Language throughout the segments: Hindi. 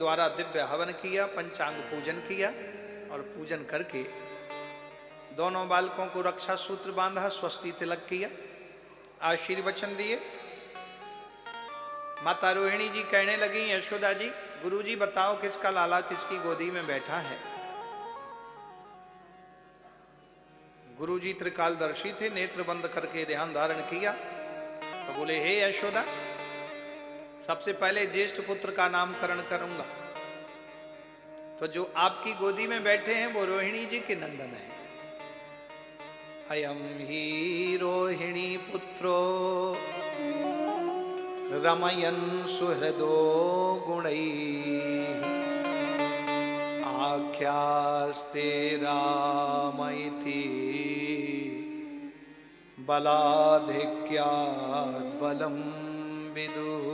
द्वारा दिव्य हवन किया, पंचांग पूजन किया और पूजन करके दोनों बालकों को रक्षा सूत्र बांधा, स्वस्ति तिलक किया, आशीर्वचन दिए। माता रोहिणी जी कहने लगी, यशोदा जी, गुरुजी बताओ किसका लाला किसकी गोदी में बैठा है। गुरुजी त्रिकालदर्शी थे, नेत्र बंद करके ध्यान धारण किया तो बोले, हे यशोदा, सबसे पहले ज्येष्ठ पुत्र का नामकरण करूंगा। तो जो आपकी गोदी में बैठे हैं वो रोहिणी जी के नंदन हैं। अयम ही रोहिणी पुत्रो रमयन सुहृदो गुणैः आख्यास्ते रामैति बलाधिक्यात् बलं विदुः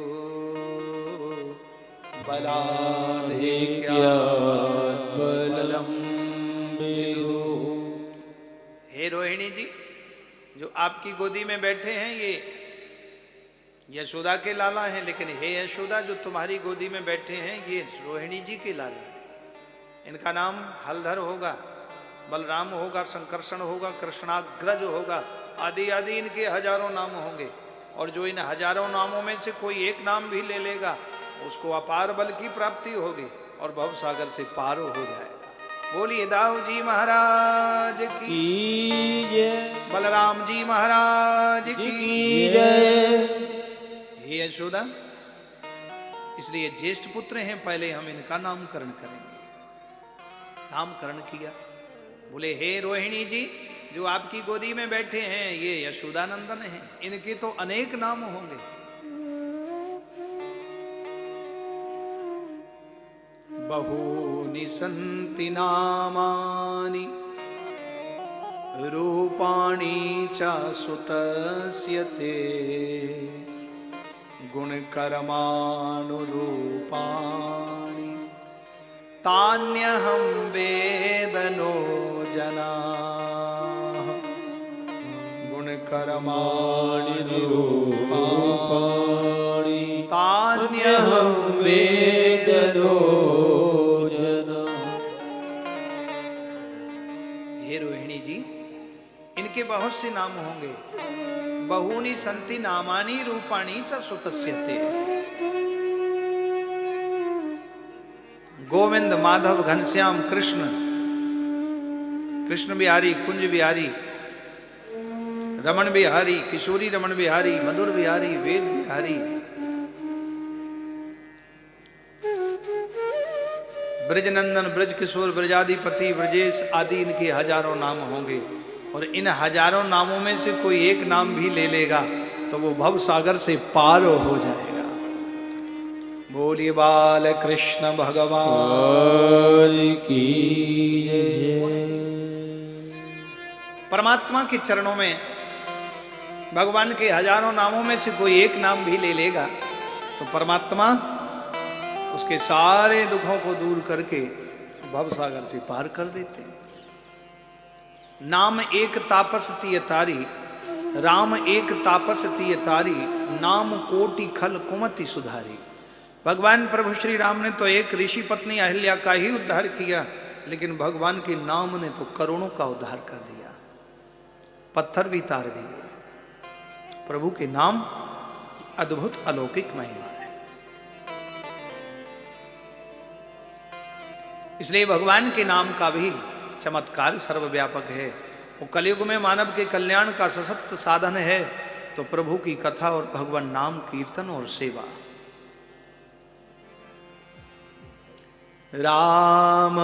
बलाधिक्यात् बलं विदुः। हे रोहिणी जी, जो आपकी गोदी में बैठे हैं ये यशोदा के लाला हैं, लेकिन हे यशोदा, जो तुम्हारी गोदी में बैठे हैं ये रोहिणी जी के लाला हैं। इनका नाम हलधर होगा, बलराम होगा, संकर्षण होगा, कृष्णाग्रज होगा, आदि आदि इनके हजारों नाम होंगे। और जो इन हजारों नामों में से कोई एक नाम भी ले लेगा उसको अपार बल की प्राप्ति होगी और भव सागर से पार हो जाएगा। बोलिए दाऊ जी महाराज की जय, बलराम जी महाराज की जय। हे यशोदा, इसलिए ज्येष्ठ पुत्र हैं, पहले हम इनका नामकरण करेंगे। नामकरण किया, बोले, हे रोहिणी जी, जो आपकी गोदी में बैठे हैं ये यशोदानंदन हैं, इनके तो अनेक नाम होंगे। बहूनि सन्ति नामानि रूपाणि च सुतस्य ते गुणकर्मानुरूपाणि तान्यहं वेद नो जनाः गुणकर्मानुरूपाणि तान्यहं वेद नो जनाः। हे रोहिणी जी, इनके बहुत से नाम होंगे। बहूनि सन्ति नामानि रूपाणि च सुतस्य ते। गोविंद, माधव, घनश्याम, कृष्ण, कृष्ण बिहारी, कुंज बिहारी, रमण बिहारी, किशोरी रमण बिहारी, मधुर बिहारी, वेद बिहारी, ब्रजनंदन, ब्रज किशोर, ब्रजाधिपति, ब्रजेश आदि इनके हजारों नाम होंगे। और इन हजारों नामों में से कोई एक नाम भी ले लेगा तो वो भव सागर से पार हो जाएगा। बोलिए बाल कृष्ण भगवान की जय। परमात्मा के चरणों में भगवान के हजारों नामों में से कोई एक नाम भी ले लेगा तो परमात्मा उसके सारे दुखों को दूर करके भव सागर से पार कर देते हैं। नाम एक तापस तिय तारी, राम एक तापस तिय तारी, नाम कोटि खल कुमति सुधारी। भगवान प्रभु श्री राम ने तो एक ऋषि पत्नी अहिल्या का ही उद्धार किया, लेकिन भगवान के नाम ने तो करोड़ों का उद्धार कर दिया, पत्थर भी तार दिए। प्रभु के नाम अद्भुत अलौकिक महिमा है। इसलिए भगवान के नाम का भी चमत्कार सर्वव्यापक है। वो कलयुग में मानव के कल्याण का सशक्त साधन है। तो प्रभु की कथा और भगवान नाम कीर्तन और सेवा। राम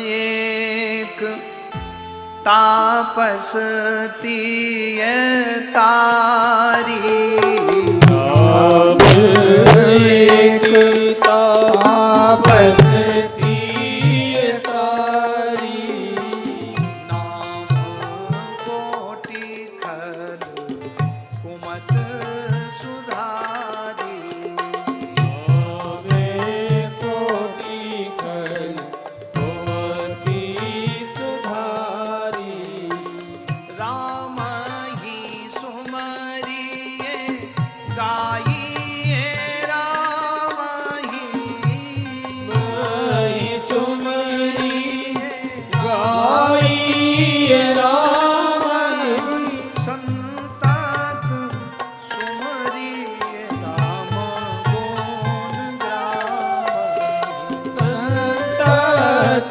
एक तापस तिय तारी, राम एक तापस तिय तारी, नाम कोटि खल कुमत सुधारी, नाम कोटि खल कुमति सुधारी, राम ही सुमरिये गाई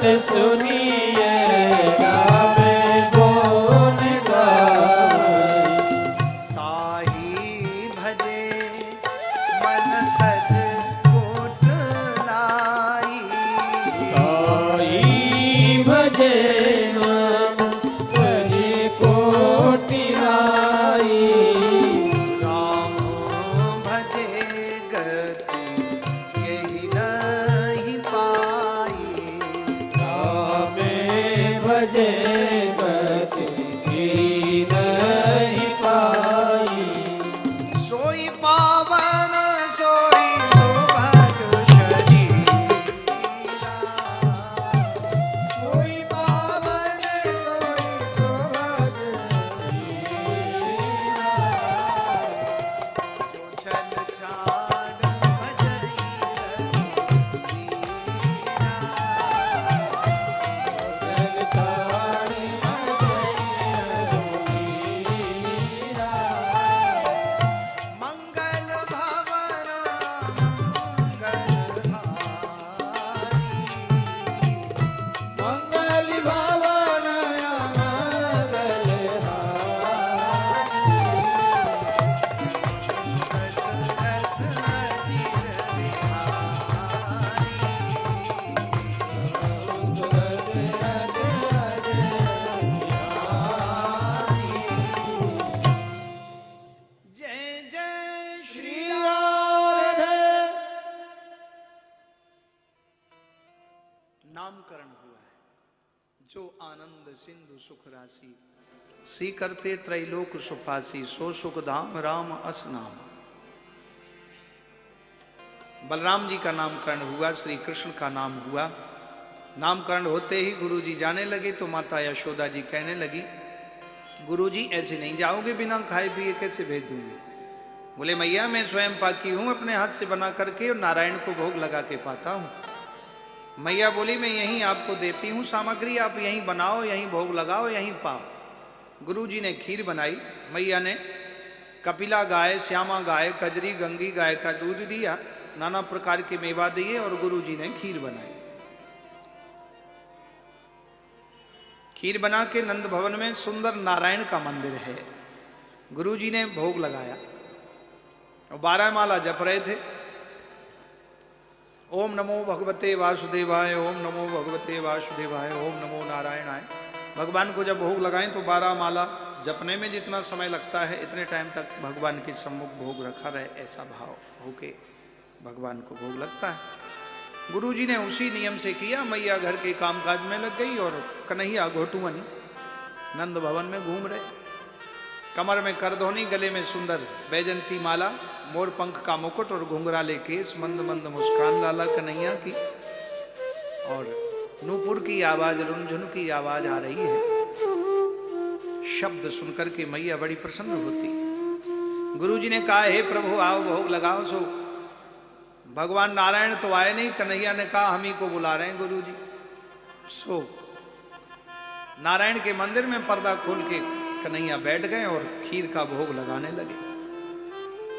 बात सुनिए गावे गुण गावे ताही भजे मन तज कोट लाई ताई भजे मन तज कोट लाई राम भजे गति यही नहीं पाई रामे भजे गति नहीं पाई सोई पावन सोई सुभग शरीरा कोई पावन कोई सुभग छल छाड़ भजई मंगल भवन मंगल भवन जय जय श्री श्री राधे नामकरण हुआ है। जो आनंद सिंधु सुख राशि सी करते त्रैलोक सुफासी सो सुख धाम राम अस नाम। बलराम जी का नामकरण हुआ, श्री कृष्ण का नाम हुआ। नामकरण होते ही गुरुजी जाने लगे तो माता यशोदा जी कहने लगी, गुरुजी ऐसे नहीं जाओगे, बिना खाए पिए कैसे भेज दूंगी? बोले मैया मैं स्वयं पाकी हूं, अपने हाथ से बना करके और नारायण को भोग लगा के पाता हूं। मैया बोली मैं यहीं आपको देती हूँ सामग्री, आप यहीं बनाओ, यहीं भोग लगाओ, यहीं पाओ। गुरुजी ने खीर बनाई, मैया ने कपिला गाय, श्यामा गाय, कजरी गंगी गाय का दूध दिया, नाना प्रकार के मेवा दिए और गुरुजी ने खीर बनाई। खीर बना के नंद भवन में सुंदर नारायण का मंदिर है, गुरुजी ने भोग लगाया और 12 माला जप रहे थे। ओम नमो भगवते वासुदेवाय, ओम नमो भगवते वासुदेवाय, ओम नमो नारायणाय। भगवान को जब भोग लगाएं तो 12 माला जपने में जितना समय लगता है इतने टाइम तक भगवान के सम्मुख भोग रखा रहे, ऐसा भाव होके भगवान को भोग लगता है। गुरुजी ने उसी नियम से किया। मैया घर के कामकाज में लग गई और कन्हैया घोटुअन नंद भवन में घूम रहे। कमर में करधोनी, गले में सुंदर बैजंती माला, मोर पंख का मुकुट और घुंघराले केस, मंद मंद मुस्कान लाला कन्हैया की, और नूपुर की आवाज, रुनझुन की आवाज आ रही है। शब्द सुनकर के मैया बड़ी प्रसन्न होती है। गुरुजी ने कहा हे प्रभु आओ भोग लगाओ। सो भगवान नारायण तो आए नहीं, कन्हैया ने कहा हम ही को बुला रहे हैं गुरुजी। सो नारायण के मंदिर में पर्दा खोल के कन्हैया बैठ गए और खीर का भोग लगाने लगे।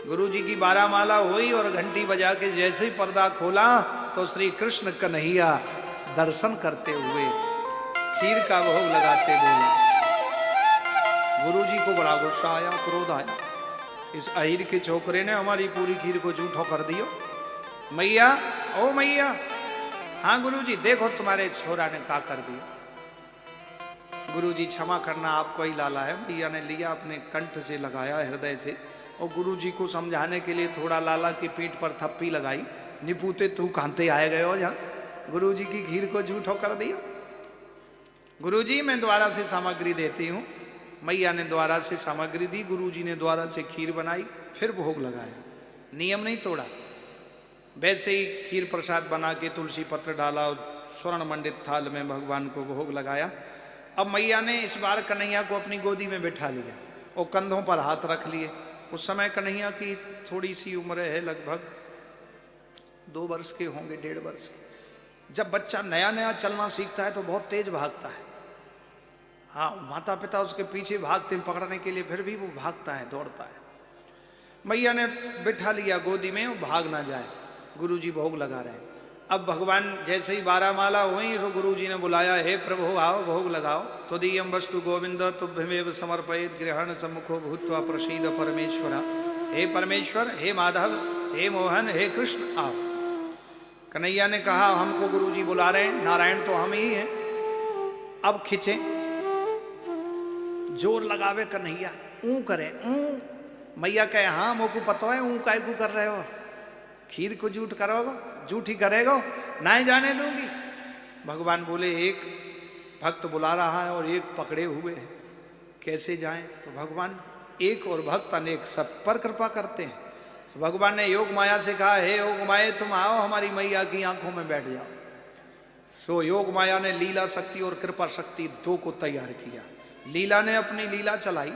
गुरुजी की 12 माला हुई और घंटी बजा के जैसे ही पर्दा खोला तो श्री कृष्ण कन्हैया दर्शन करते हुए खीर का भोग लगाते बोले। गुरुजी को बड़ा गुस्सा आया, क्रोध आया, इस अहिर के छोकरे ने हमारी पूरी खीर को झूठो कर दियो। मैया, ओ मैया। हाँ गुरुजी, देखो तुम्हारे छोरा ने क्या कर दिया। गुरुजी क्षमा करना, आपको ही लाला है। मैया ने लिया, अपने कंठ से लगाया, हृदय से, और गुरुजी को समझाने के लिए थोड़ा लाला की पीठ पर थप्पी लगाई। निपूते तू कांते आए गए हो जहाँ, गुरुजी की खीर को झूठो कर दिया। गुरुजी मैं द्वारा से सामग्री देती हूँ। मैया ने द्वारा से सामग्री दी, गुरुजी ने द्वारा से खीर बनाई, फिर भोग लगाया। नियम नहीं तोड़ा। वैसे ही खीर प्रसाद बना के तुलसी पत्र डाला और स्वर्ण मंडित थाल में भगवान को भोग लगाया। अब मैया ने इस बार कन्हैया को अपनी गोदी में बिठा लिया और कंधों पर हाथ रख लिए। उस समय कन्हैया की थोड़ी सी उम्र है, लगभग 2 वर्ष के होंगे, 1.5 वर्ष। जब बच्चा नया नया चलना सीखता है तो बहुत तेज भागता है। हाँ, माता पिता उसके पीछे भागते हैं पकड़ने के लिए, फिर भी वो भागता है, दौड़ता है। मैया ने बिठा लिया गोदी में और भाग ना जाए। गुरुजी भोग लगा रहे हैं। अब भगवान जैसे ही 12 माला हुई तो गुरु जी ने बुलाया, हे प्रभु आओ भोग लगाओ। तो दीयम वस्तु गोविंद तुभ्यमेव समर्पयेत् गृहण सम्मुखो भूत्वा प्रसीद परमेश्वर। हे परमेश्वर, हे माधव, हे मोहन, हे कृष्ण आओ। कन्हैया ने कहा हमको गुरु जी बुला रहे हैं, नारायण तो हम ही हैं। अब खिंचे, जोर लगावे कन्हैया, ऊ करे ऊ। मैया कहे हाँ मोको पता है, ऊ काय को कर रहे हो, खीर को झूठ करोगे, झूठी करेगो, नहीं जाने दूंगी। भगवान बोले एक भक्त बुला रहा है और एक पकड़े हुए है, कैसे जाएं? तो भगवान एक और भक्त अनेक, सब पर कृपा करते हैं। तो भगवान ने योग माया से कहा, हे योग माया तुम आओ हमारी मैया की आंखों में बैठ जाओ। सो योग माया ने लीला शक्ति और कृपा शक्ति दो को तैयार किया। लीला ने अपनी लीला चलाई,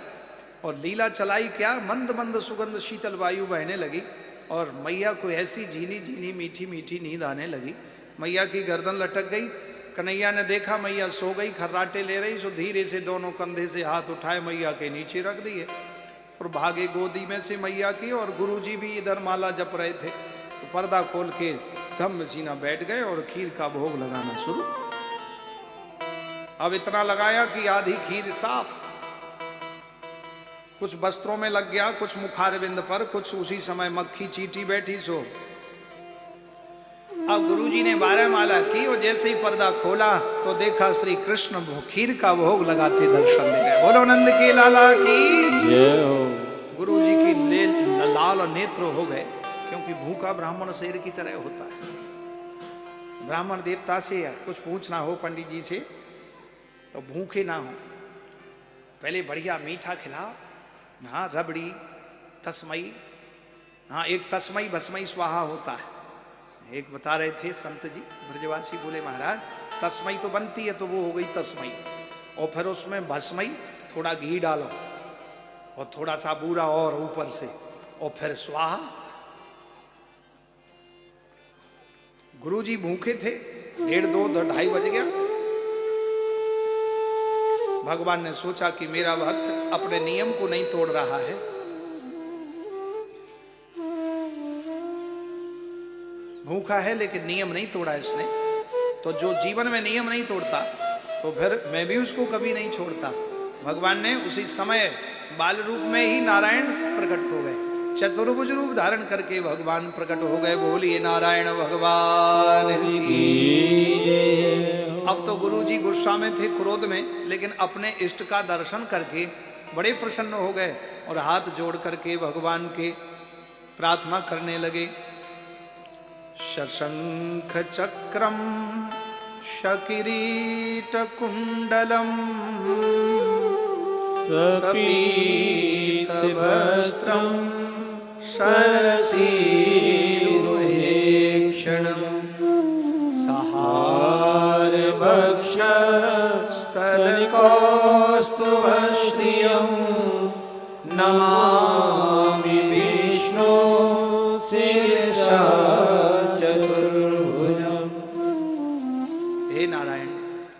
और लीला चलाई क्या, मंद मंद सुगंध शीतल वायु बहने लगी और मैया को ऐसी झीली झीली मीठी मीठी नींद आने लगी। मैया की गर्दन लटक गई। कन्हैया ने देखा मैया सो गई, खर्राटे ले रही, सो धीरे से दोनों कंधे से हाथ उठाए मैया के नीचे रख दिए और भागे गोदी में से मैया की। और गुरुजी भी इधर माला जप रहे थे, तो पर्दा खोल के धम्म सीना बैठ गए और खीर का भोग लगाना शुरू। अब इतना लगाया कि आधी खीर साफ, कुछ वस्त्रों में लग गया, कुछ मुखारविंद पर, कुछ उसी समय मक्खी चींटी बैठी। सो अब गुरुजी ने 12 माला की और जैसे ही पर्दा खोला तो देखा श्री कृष्ण खीर का भोग लगाते दर्शन दे रहे। बोलो नंद के लाला की जय हो। गुरुजी की लाल नेत्र हो गए, क्योंकि भूखा ब्राह्मण शेर की तरह होता है। ब्राह्मण देवता से कुछ पूछना हो पंडित जी से तो भूखे ना हो, पहले बढ़िया मीठा खिलाओ, हाँ रबड़ी तस्मई, हाँ एक तस्मई भस्मई स्वाहा होता है। एक बता रहे थे संत जी ब्रजवासी, बोले महाराज तस्मई तो बनती है तो वो हो गई तस्मई, और फिर उसमें भस्मई थोड़ा घी डालो और थोड़ा सा बूरा और ऊपर से, और फिर स्वाहा। गुरुजी भूखे थे, 1:30 2 2:30 बज गया। भगवान ने सोचा कि मेरा भक्त अपने नियम को नहीं तोड़ रहा है, भूखा है लेकिन नियम नहीं तोड़ा इसने, तो जो जीवन में नियम नहीं तोड़ता तो फिर मैं भी उसको कभी नहीं छोड़ता। भगवान ने उसी समय बाल रूप में ही नारायण प्रकट हो गए, चतुर्भुज रूप धारण करके भगवान प्रकट हो गए। बोलिए नारायण भगवान की। अब तो गुरुजी गुस्सा में थे, क्रोध में, लेकिन अपने इष्ट का दर्शन करके बड़े प्रसन्न हो गए और हाथ जोड़ करके भगवान के प्रार्थना करने लगे। शशंख चक्रम शकिरीट कुंडलम सपीत वस्त्रम सरसीरुहेक्षणम सहार भक्ष स्तनकौस्तुभश्रियं नमामि विष्णु शीर्षा चतुर्भुजम्। हे नारायण,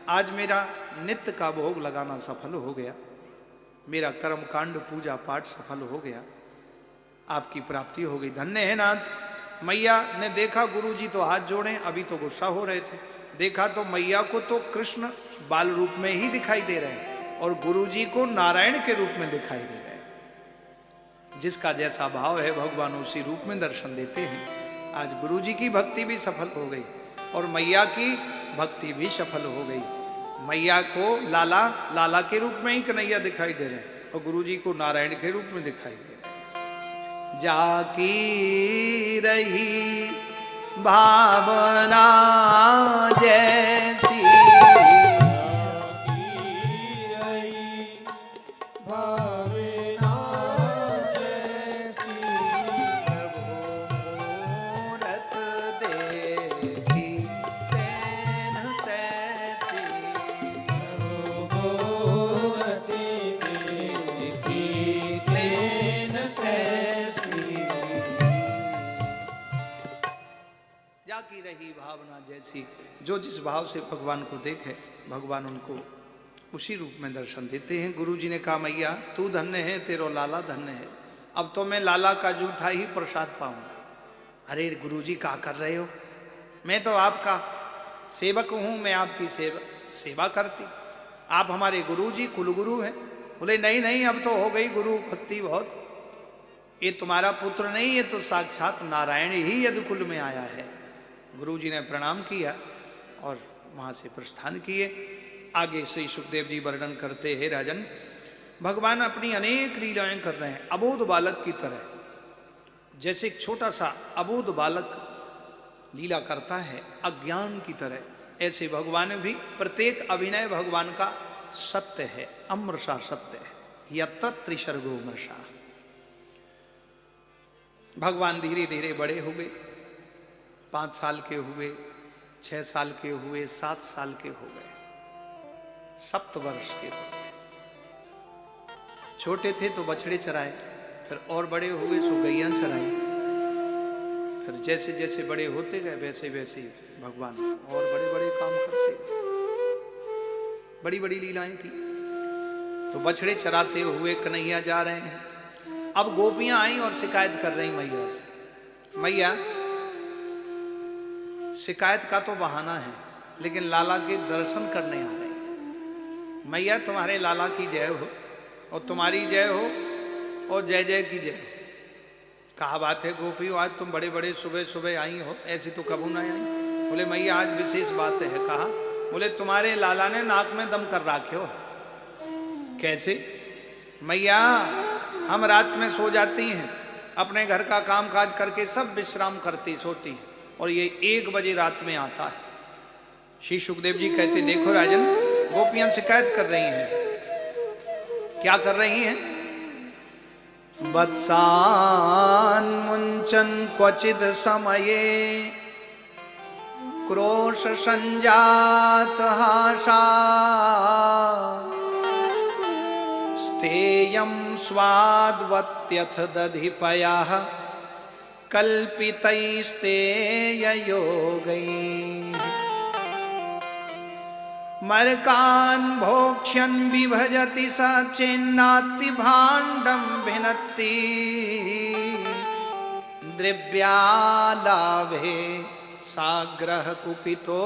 आज मेरा नित्य का भोग लगाना सफल हो गया, मेरा कर्म कांड पूजा पाठ सफल हो गया, आपकी प्राप्ति हो गई, धन्य है नाथ। मैया ने देखा गुरुजी तो हाथ जोड़े, अभी तो गुस्सा हो रहे थे, देखा तो मैया को तो कृष्ण बाल रूप में ही दिखाई दे रहे हैं और गुरुजी को नारायण के रूप में दिखाई दे रहे हैं। जिसका जैसा भाव है भगवान उसी रूप में दर्शन देते हैं। आज गुरुजी की भक्ति भी सफल हो गई और मैया की भक्ति भी सफल हो गई। मैया को लाला के रूप में ही कन्हैया दिखाई दे रहे हैं और गुरुजी को नारायण के रूप में दिखाई दे रहे हैं। जाकी रही भावना जैसी, भावना जैसी, मूरत देखी तैन तैसी, मूरत देखी तैन तैसी, जाकी रही भावना जैसी। जो जिस भाव से भगवान को देखे भगवान उनको उसी रूप में दर्शन देते हैं। गुरुजी ने कहा मैया तू धन्य है, तेरो लाला धन्य है, अब तो मैं लाला का जूठा ही प्रसाद पाऊंगा। अरे गुरुजी क्या कर रहे हो, मैं तो आपका सेवक हूं, मैं आपकी सेवा करती, आप हमारे गुरुजी कुलगुरु हैं। बोले नहीं नहीं, अब तो हो गई गुरु भक्ति बहुत, ये तुम्हारा पुत्र नहीं, ये तो साक्षात नारायण ही यदुकुल में आया है। गुरुजी ने प्रणाम किया और वहां से प्रस्थान किए। आगे श्री सुखदेव जी वर्णन करते हैं, राजन भगवान अपनी अनेक लीलाएं कर रहे हैं अबोध बालक की तरह। जैसे एक छोटा सा अबोध बालक लीला करता है अज्ञान की तरह, ऐसे भगवान भी प्रत्येक अभिनय भगवान का सत्य है, अमृषा सत्य है। यत्र त्रिसर्गो मृषा। भगवान धीरे धीरे बड़े हो गए, 5 साल के हुए, 6 साल के हुए, 7 साल के हो गए, 7 वर्ष के हो गए। छोटे थे तो बछड़े चराए, फिर और बड़े हुए सो गैया चराई, फिर जैसे जैसे बड़े होते गए वैसे वैसे भगवान और बड़े बड़े काम करते, बड़ी बड़ी लीलाएं की। तो बछड़े चराते हुए कन्हैया जा रहे हैं। अब गोपियां आई और शिकायत कर रही मैया से, मैया शिकायत का तो बहाना है, लेकिन लाला के दर्शन करने आ रहे हैं। मैया तुम्हारे लाला की जय हो और तुम्हारी जय हो और जय जय की जय हो। कहा बात है गोपियों, आज तुम बड़े बड़े सुबह सुबह आई हो, ऐसी तो कबू ना आई। बोले मैया आज विशेष बात है। कहा, बोले तुम्हारे लाला ने नाक में दम कर रखे हो। कैसे? मैया हम रात में सो जाती हैं, अपने घर का काम काज करके सब विश्राम करती सोती हैं, और ये 1 बजे रात में आता है। श्री सुखदेव जी कहते देखो राजन, गोपियां शिकायत कर रही हैं। क्या कर रही हैं? वत्सान मुंचन क्वचिद समये क्रोश संजात हासा स्थेयं स्वाद्वत्यथ दधिपयः कल्पितैस्तेययोगैः मर्कान् भोक्ष्यन् विभजति स चेन्नाति भाण्डं भिनत्ति द्रव्यालाभे साग्रह कुपितो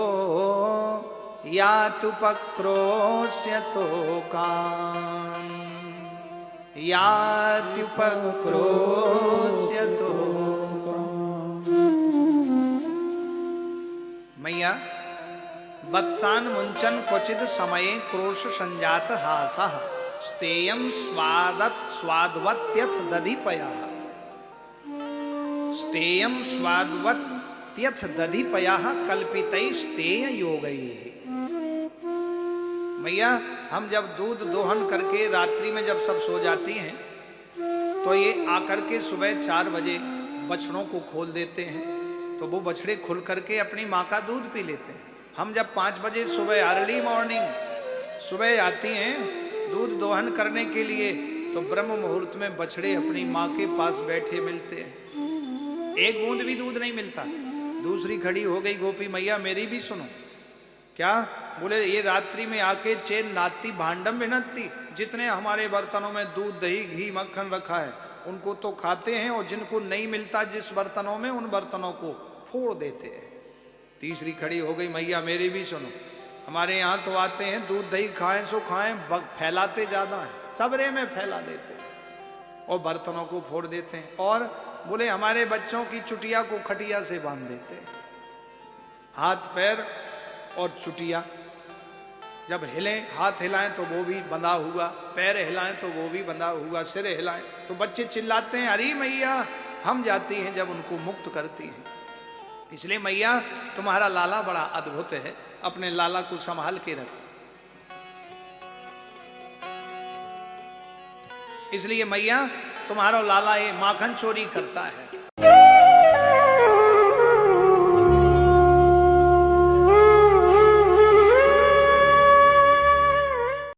यातुपक्रोश्यतो कान् यात्युपक्रोश्यतो कान्। मैया वत्सान मुंचन क्वचिद समये क्रोश संजात हासः स्थेयं स्वादवत्यथ दधिपयः स्थेयं स्वादवत्यथ दधिपयः कल्पितैस्तेय योगैः। मैया हम जब दूध दोहन करके रात्रि में जब सब सो जाती हैं तो ये आकर के सुबह 4 बजे बछड़ों को खोल देते हैं, तो वो बछड़े खुल करके अपनी माँ का दूध पी लेते हैं। हम जब 5 बजे सुबह अर्ली मॉर्निंग सुबह आती हैं दूध दोहन करने के लिए, तो ब्रह्म मुहूर्त में बछड़े अपनी माँ के पास बैठे मिलते हैं, 1 बूंद भी दूध नहीं मिलता। दूसरी खड़ी हो गई गोपी, मैया मेरी भी सुनो। क्या? बोले ये रात्रि में आके चेन नाती भांडम भिनती, जितने हमारे बर्तनों में दूध दही घी मक्खन रखा है उनको तो खाते हैं, और जिनको नहीं मिलता जिस बर्तनों में उन बर्तनों को फोड़ देते हैं। तीसरी खड़ी हो गई, मैया मेरी भी सुनो। हमारे यहाँ तो आते हैं दूध दही खाएं सो खाएं, फैलाते ज्यादा हैं, सबरे में फैला देते हैं और बर्तनों को फोड़ देते हैं। और बोले हमारे बच्चों की चुटिया को खटिया से बांध देते हैं, हाथ पैर और चुटिया जब हिले, हाथ हिलाएं तो वो भी बंधा हुआ, पैर हिलाएं तो वो भी बंधा हुआ, सिर हिलाएं तो बच्चे चिल्लाते हैं अरे मैया हम जाती हैं जब उनको मुक्त करती हैं। इसलिए मैया तुम्हारा लाला बड़ा अद्भुत है, अपने लाला को संभाल के रखो। इसलिए मैया तुम्हारा लाला ये माखन चोरी करता है,